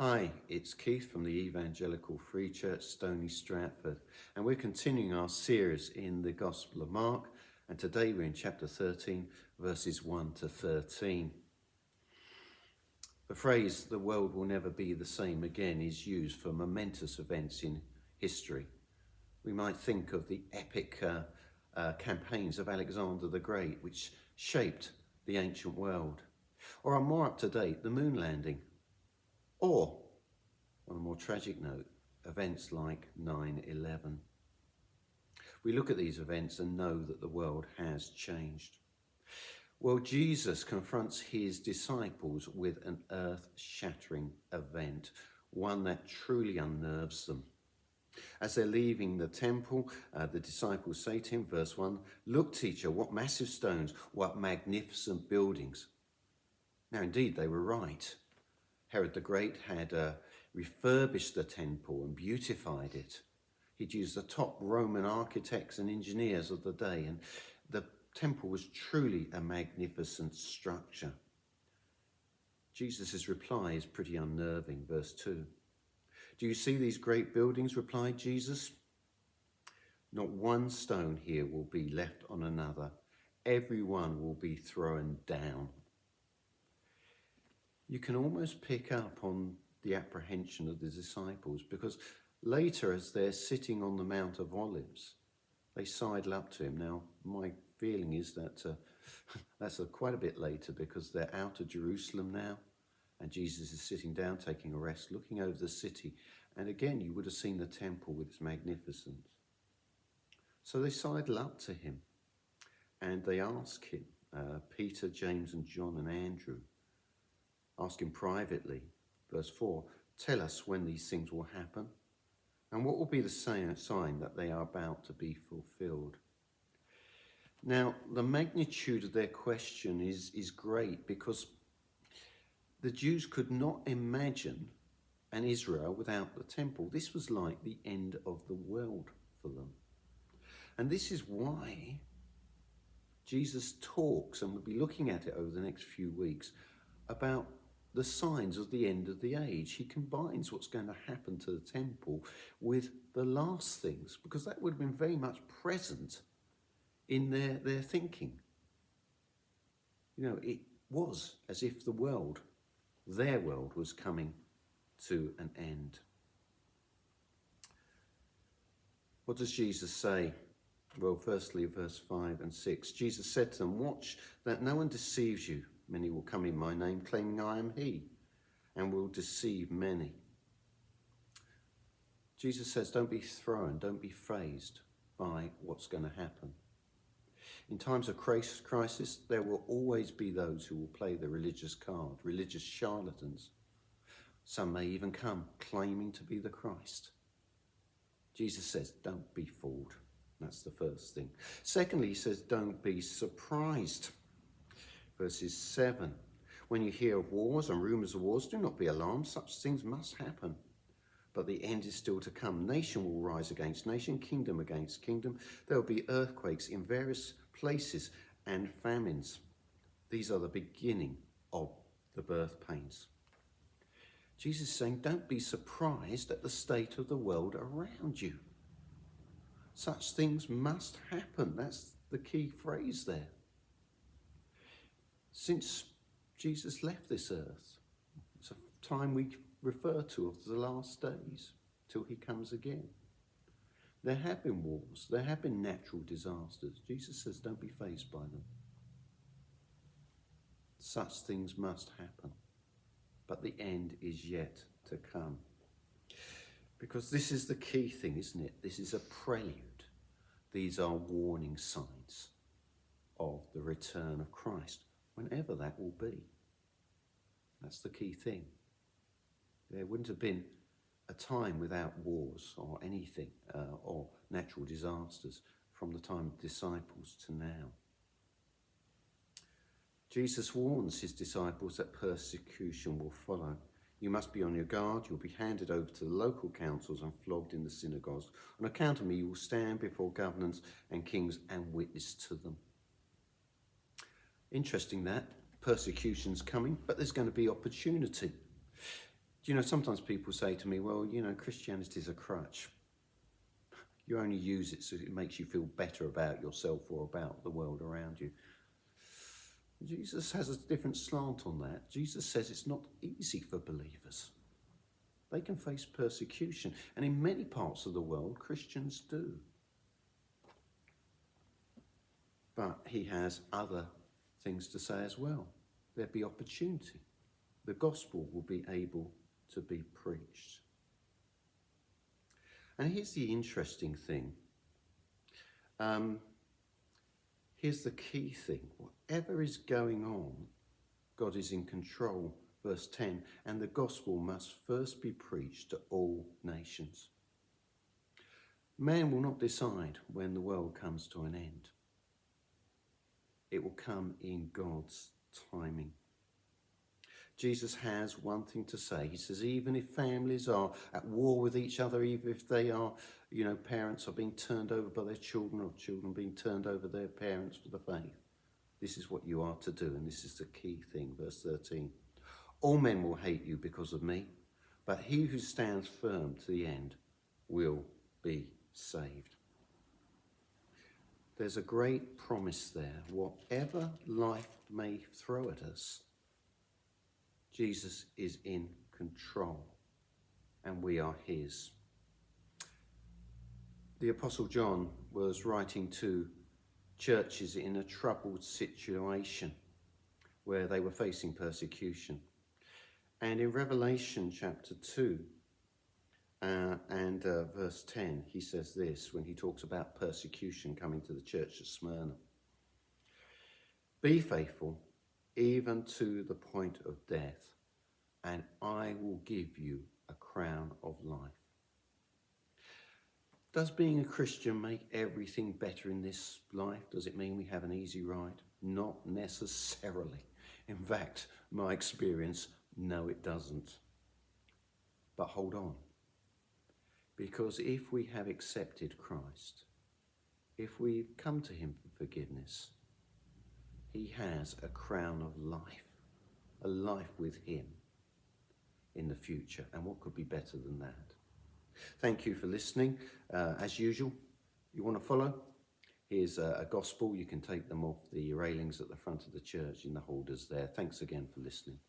Hi, it's Keith from the Evangelical Free Church, Stony Stratford, and we're continuing our series in the Gospel of Mark, and today we're in chapter 13, verses 1 to 13. The phrase, "the world will never be the same again," is used for momentous events in history. We might think of the epic campaigns of Alexander the Great, which shaped the ancient world, or on more up to date, the moon landing. Or, on a more tragic note, events like 9/11. We look at these events and know that the world has changed. Well, Jesus confronts his disciples with an earth-shattering event, one that truly unnerves them. As they're leaving the temple, the disciples say to him, verse 1, "Look, teacher, what massive stones, what magnificent buildings." Now, indeed, they were right. Herod the Great had refurbished the temple and beautified it. He'd used the top Roman architects and engineers of the day, and the temple was truly a magnificent structure. Jesus' reply is pretty unnerving, verse 2. "Do you see these great buildings?" replied Jesus. "Not one stone here will be left on another. Every one will be thrown down." You can almost pick up on the apprehension of the disciples, because later, as they're sitting on the Mount of Olives, they sidle up to him. Now, my feeling is that that's quite a bit later, because they're out of Jerusalem now, and Jesus is sitting down, taking a rest, looking over the city. And again, you would have seen the temple with its magnificence. So they sidle up to him, and they ask him, Peter, James, and John, and Andrew, ask him privately, verse 4, "Tell us when these things will happen, and what will be the sign that they are about to be fulfilled?" Now, the magnitude of their question is great, because the Jews could not imagine an Israel without the temple. This was like the end of the world for them. And this is why Jesus talks, and we'll be looking at it over the next few weeks, about the signs of the end of the age. He combines what's going to happen to the temple with the last things, because that would have been very much present in their thinking. You know, it was as if the world, their world, was coming to an end. What does Jesus say? Well, firstly, verse 5 and 6. Jesus said to them, "Watch that no one deceives you. Many will come in my name, claiming I am he, and will deceive many." Jesus says, don't be thrown, don't be fazed by what's going to happen. In times of crisis, there will always be those who will play the religious card, religious charlatans. Some may even come claiming to be the Christ. Jesus says, don't be fooled. That's the first thing. Secondly, he says, don't be surprised. Verses 7, "When you hear of wars and rumours of wars, do not be alarmed. Such things must happen. But the end is still to come. Nation will rise against nation, kingdom against kingdom. There will be earthquakes in various places and famines. These are the beginning of the birth pains." Jesus is saying, don't be surprised at the state of the world around you. Such things must happen. That's the key phrase there. Since Jesus left this earth, it's a time we refer to of the last days till he comes again. There have been wars, there have been natural disasters. Jesus says, don't be fazed by them. Such things must happen, but the end is yet to come. Because this is the key thing, isn't it? This is a prelude. These are warning signs of the return of Christ, whenever that will be. That's the key thing. There wouldn't have been a time without wars or anything, or natural disasters from the time of the disciples to now. Jesus warns his disciples that persecution will follow. "You must be on your guard. You'll be handed over to the local councils and flogged in the synagogues. On account of me, you will stand before governors and kings and witness to them." Interesting that persecution's coming, but there's going to be opportunity. Do you know, sometimes people say to me, well, you know, Christianity is a crutch. You only use it so it makes you feel better about yourself or about the world around you. Jesus has a different slant on that. Jesus says it's not easy for believers. They can face persecution, and in many parts of the world, Christians do. But he has other things to say as well. There'll be opportunity. The gospel will be able to be preached. And here's the interesting thing. Here's the key thing. Whatever is going on, God is in control. Verse 10, and the gospel must first be preached to all nations. Man will not decide when the world comes to an end. It will come in God's timing. Jesus has one thing to say. He says, even if families are at war with each other, even if they are, you know, parents are being turned over by their children or children being turned over their parents for the faith, this is what you are to do. And this is the key thing, verse 13. All men will hate you because of me, but he who stands firm to the end will be saved. There's a great promise there. Whatever life may throw at us, Jesus is in control and we are his. The Apostle John was writing to churches in a troubled situation where they were facing persecution. And in Revelation chapter 2 and verse 10, he says this when he talks about persecution coming to the church of Smyrna. Be faithful even to the point of death, and I will give you a crown of life. Does being a Christian make everything better in this life? Does it mean we have an easy ride? Not necessarily. In fact, my experience, no, it doesn't. But hold on. Because if we have accepted Christ, if we've come to him for forgiveness, he has a crown of life, a life with him in the future. And what could be better than that? Thank you for listening. As usual, you want to follow? Here's a gospel. You can take them off the railings at the front of the church in the holders there. Thanks again for listening.